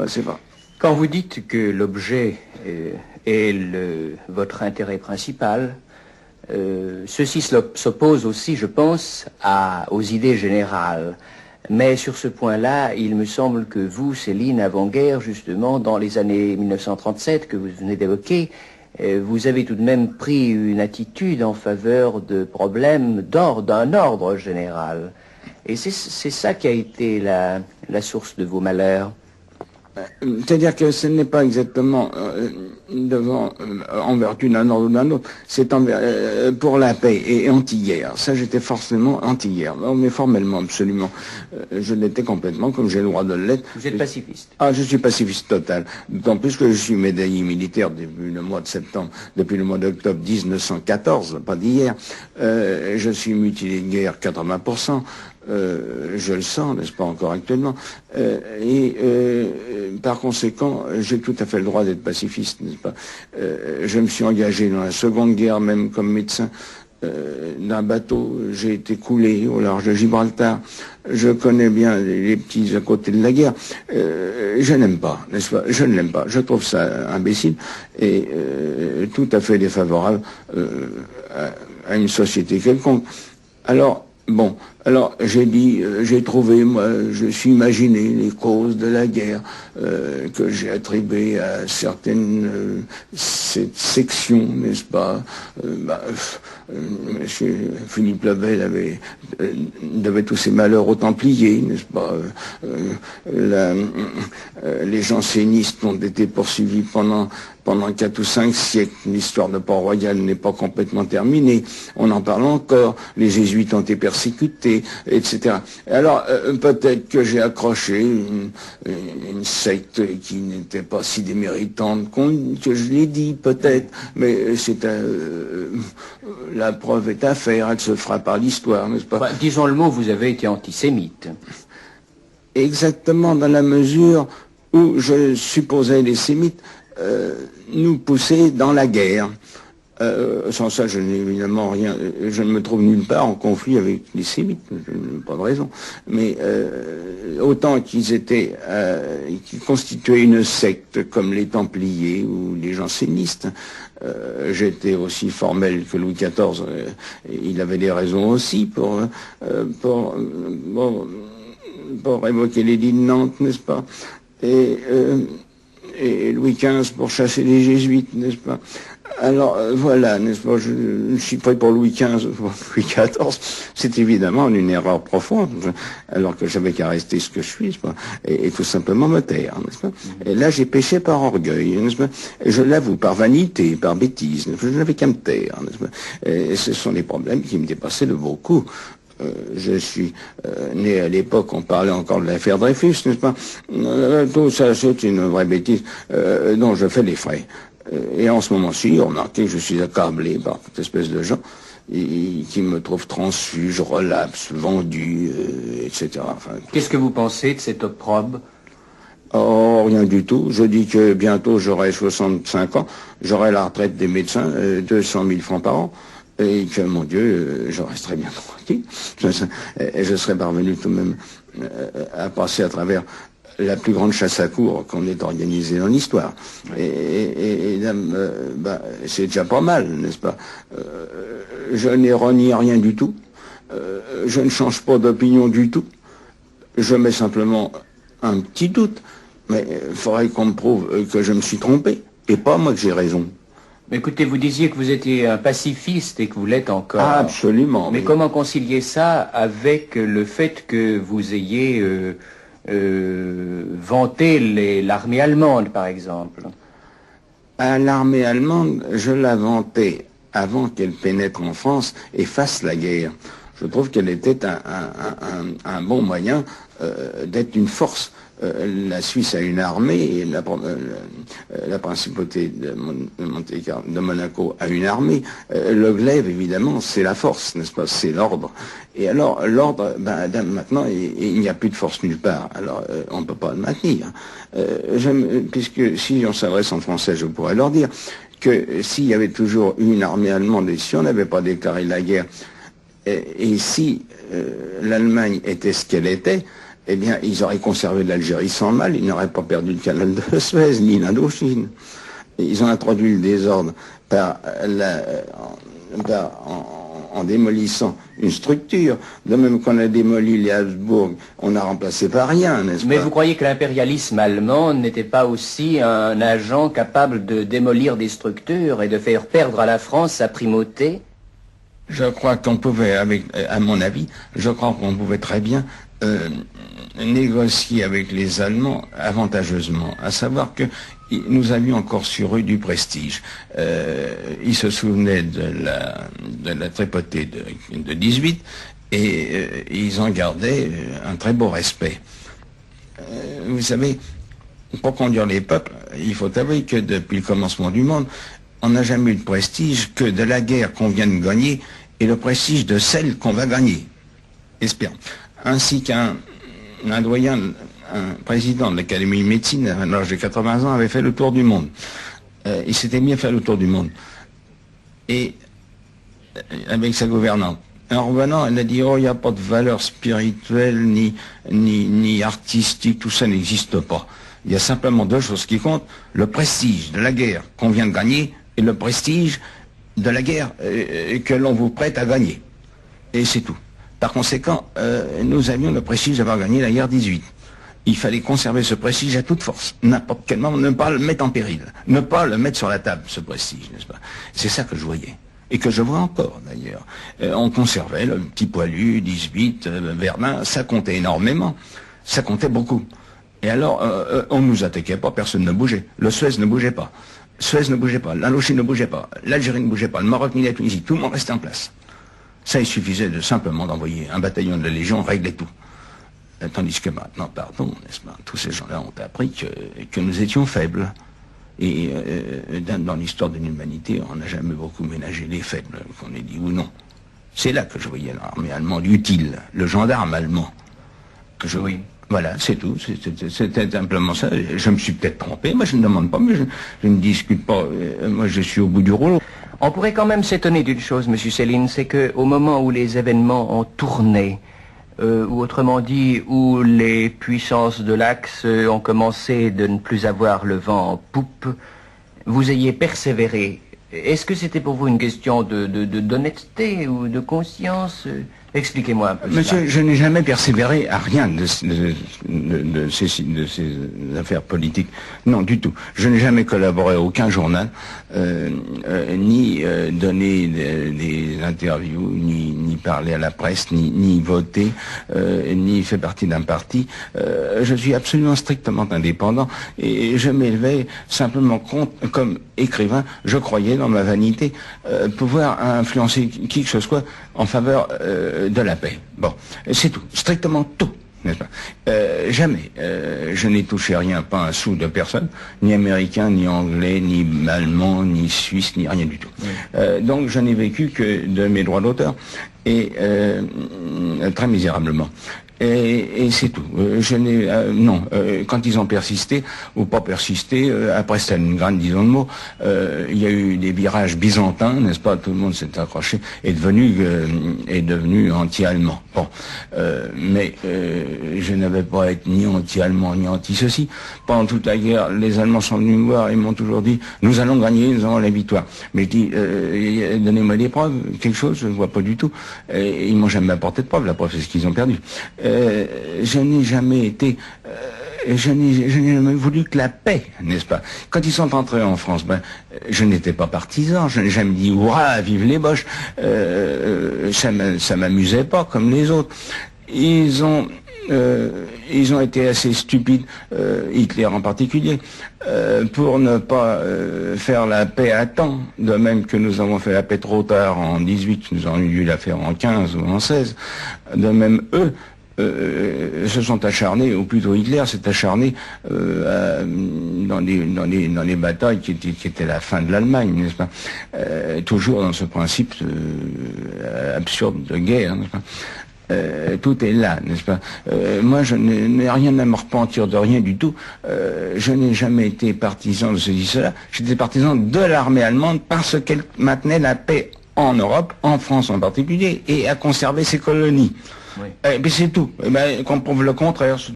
C'est vrai. Quand vous dites que l'objet est votre intérêt principal, ceci s'oppose aussi, je pense, aux idées générales. Mais sur ce point-là, il me semble que vous, Céline, avant-guerre, justement, dans les années 1937 que vous venez d'évoquer, vous avez tout de même pris une attitude en faveur de problèmes d'un ordre général. Et c'est ça qui a été la source de vos malheurs. C'est-à-dire que ce n'est pas exactement en vertu d'un ordre ou d'un autre, c'est pour la paix et anti-guerre. Ça, j'étais forcément anti-guerre, mais formellement, absolument. Je l'étais complètement, comme j'ai le droit de l'être. Vous êtes pacifiste? Ah, je suis pacifiste total. D'autant plus que je suis médaillé militaire depuis le mois d'octobre 1914, pas d'hier. Je suis mutilé de guerre 80%. Je le sens, n'est-ce pas, encore actuellement. Par conséquent, j'ai tout à fait le droit d'être pacifiste, n'est-ce pas. Je me suis engagé dans la Seconde Guerre, même comme médecin, d'un bateau. J'ai été coulé au large de Gibraltar. Je connais bien les petits à côté de la guerre. Je n'aime pas, n'est-ce pas. Je ne l'aime pas. Je trouve ça imbécile et tout à fait défavorable à une société quelconque. Alors, bon, alors j'ai trouvé, moi, je suis imaginé les causes de la guerre que j'ai attribuées à certaines sections, n'est-ce pas. Monsieur Philippe Lavelle devait tous ses malheurs aux Templiers, n'est-ce pas. Les jansénistes ont été poursuivis pendant 4 ou 5 siècles. L'histoire de Port-Royal n'est pas complètement terminée. On en parle encore. Les jésuites ont été persécutés, etc. Alors, peut-être que j'ai accroché une secte qui n'était pas si déméritante que je l'ai dit, peut-être. Mais la preuve est à faire. Elle se fera par l'histoire, n'est-ce pas? Disons le mot, vous avez été antisémite. Exactement, dans la mesure où je supposais les sémites nous pousser dans la guerre. Sans ça, je n'ai évidemment rien. Je ne me trouve nulle part en conflit avec les sémites. Je n'ai pas de raison. Mais autant qu'ils constituaient une secte comme les Templiers ou les jansénistes, j'étais aussi formel que Louis XIV. Il avait des raisons aussi pour évoquer l'édit de Nantes, n'est-ce pas? Et Louis XV pour chasser les jésuites, n'est-ce pas? Alors voilà, n'est-ce pas, je suis prêt pour Louis XV, pour Louis XIV, c'est évidemment une erreur profonde, alors que j'avais qu'à rester ce que je suis, n'est-ce pas, et tout simplement me taire, n'est-ce pas. Et là j'ai péché par orgueil, n'est-ce pas, et je l'avoue, par vanité, par bêtise, je n'avais qu'à me taire, n'est-ce pas. Et ce sont des problèmes qui me dépassaient de beaucoup. Je suis né à l'époque, on parlait encore de l'affaire Dreyfus, n'est-ce pas. Tout ça, c'est une vraie bêtise dont je fais les frais. Et en ce moment-ci, remarquez que je suis accablé par toute espèce de gens qui me trouvent transfuge, relapse, vendu, etc. Enfin, qu'est-ce que vous pensez de cet opprobre? Oh, rien du tout. Je dis que bientôt j'aurai 65 ans, j'aurai la retraite des médecins, 200 000 francs par an. Et que, mon Dieu, je resterai bien tranquille. Je serai parvenu tout de même à passer à travers la plus grande chasse à courre qu'on ait organisée dans l'histoire. Et c'est déjà pas mal, n'est-ce pas? Je n'ai renié rien du tout. Je ne change pas d'opinion du tout. Je mets simplement un petit doute. Mais il faudrait qu'on me prouve que je me suis trompé. Et pas moi que j'ai raison. Mais écoutez, vous disiez que vous étiez un pacifiste et que vous l'êtes encore. Ah, absolument. Mais comment concilier ça avec le fait que vous ayez vanté l'armée allemande, par exemple? L'armée allemande, je la vantais avant qu'elle pénètre en France et fasse la guerre. Je trouve qu'elle était un bon moyen d'être une force. La Suisse a une armée et la principauté de Monaco a une armée. Le glaive, évidemment, c'est la force, n'est-ce pas? C'est l'ordre. Et alors, l'ordre, maintenant, il n'y a plus de force nulle part. Alors, on ne peut pas le maintenir. Puisque si on s'adresse en français, je pourrais leur dire que s'il y avait toujours une armée allemande et si on n'avait pas déclaré la guerre, et si l'Allemagne était ce qu'elle était, eh bien, ils auraient conservé l'Algérie sans mal, ils n'auraient pas perdu le canal de Suez, ni l'Indochine. Ils ont introduit le désordre en démolissant une structure. De même qu'on a démoli les Habsbourg, on n'a remplacé par rien, n'est-ce pas? Mais vous croyez que l'impérialisme allemand n'était pas aussi un agent capable de démolir des structures et de faire perdre à la France sa primauté? Je crois qu'on pouvait, à mon avis, je crois qu'on pouvait très bien négocier avec les Allemands avantageusement, à savoir que nous avions encore sur eux du prestige. Ils se souvenaient de la tripotée de 18 et ils en gardaient un très beau respect. Vous savez, pour conduire les peuples, il faut avouer que depuis le commencement du monde, on n'a jamais eu de prestige que de la guerre qu'on vient de gagner et le prestige de celle qu'on va gagner. Espérons. Ainsi qu'un doyen, un président de l'Académie de médecine, à l'âge de 80 ans, avait fait le tour du monde. Il s'était mis à faire le tour du monde. Et avec sa gouvernante. En revenant, elle a dit, oh, il n'y a pas de valeur spirituelle, ni artistique, tout ça n'existe pas. Il y a simplement deux choses qui comptent, le prestige de la guerre qu'on vient de gagner et le prestige de la guerre que l'on vous prête à gagner. Et c'est tout. Par conséquent, nous avions le prestige d'avoir gagné la guerre 18. Il fallait conserver ce prestige à toute force, n'importe quel moment, ne pas le mettre en péril, ne pas le mettre sur la table, ce prestige, n'est-ce pas? C'est ça que je voyais, et que je vois encore d'ailleurs. On conservait le petit poilu, 18, Verdun, ça comptait énormément, ça comptait beaucoup. Et alors, on ne nous attaquait pas, personne ne bougeait, le Suez ne bougeait pas, Suez ne bougeait pas, l'Indochine ne bougeait pas, l'Algérie ne bougeait pas, le Maroc ni la Tunisie, tout le monde restait en place. Ça, il suffisait de simplement d'envoyer un bataillon de la Légion régler tout. Tandis que maintenant, pardon, n'est-ce pas, tous ces gens-là ont appris que nous étions faibles. Et dans l'histoire de l'humanité, on n'a jamais beaucoup ménagé les faibles, qu'on ait dit ou non. C'est là que je voyais l'armée allemande utile, le gendarme allemand. Oui. Voilà, c'est tout. C'était simplement ça. Je me suis peut-être trompé. Moi, je ne demande pas, mais je ne discute pas. Moi, je suis au bout du rouleau. On pourrait quand même s'étonner d'une chose, Monsieur Céline, c'est qu'au moment où les événements ont tourné, ou autrement dit, où les puissances de l'Axe ont commencé de ne plus avoir le vent en poupe, vous ayez persévéré. Est-ce que c'était pour vous une question d'honnêteté ou de conscience? Expliquez-moi un peu. Monsieur, je n'ai jamais persévéré à rien de ces affaires politiques. Non, du tout. Je n'ai jamais collaboré à aucun journal, ni donné des interviews, ni parlé à la presse, ni voté, ni fait partie d'un parti. Je suis absolument strictement indépendant et je m'élevais simplement comme écrivain. Je croyais dans ma vanité pouvoir influencer qui que ce soit en faveur de la paix. Bon, c'est tout, strictement tout, n'est-ce pas? Jamais, je n'ai touché rien, pas un sou de personne, ni américain, ni anglais, ni allemand, ni suisse, ni rien du tout. Oui. Donc je n'ai vécu que de mes droits d'auteur, et très misérablement. Et c'est tout. Je n'ai non. Quand ils ont persisté ou pas persisté, après Stalingrad, disons le mot, il y a eu des virages byzantins, n'est-ce pas? Tout le monde s'est accroché, est devenu anti-allemand. Bon, mais je n'avais pas à être ni anti-allemand ni anti-ceci. Pendant toute la guerre, les Allemands sont venus me voir et m'ont toujours dit nous allons gagner, nous avons la victoire. Mais je dis donnez-moi des preuves, quelque chose, je ne vois pas du tout. Et ils m'ont jamais apporté de preuves. La preuve c'est ce qu'ils ont perdu. Je n'ai jamais été, je n'ai jamais voulu que la paix, n'est-ce pas? Quand ils sont entrés en France, je n'étais pas partisan, je n'ai jamais dit hurrah, vive les Boches, ça m'amusait pas comme les autres. Ils ont été assez stupides, Hitler en particulier, pour ne pas faire la paix à temps, de même que nous avons fait la paix trop tard en 18, nous aurions dû la faire en 15 ou en 16, de même eux, se sont acharnés, ou plutôt Hitler s'est acharné dans les batailles qui étaient la fin de l'Allemagne, n'est-ce pas? Toujours dans ce principe absurde de guerre, n'est-ce pas? Tout est là, n'est-ce pas? Moi, je n'ai rien à me repentir de rien du tout. Je n'ai jamais été partisan de ceci, cela. J'étais partisan de l'armée allemande parce qu'elle maintenait la paix en Europe, en France en particulier, et a conservé ses colonies. Et puis c'est tout. Et ben, qu'on prouve le contraire.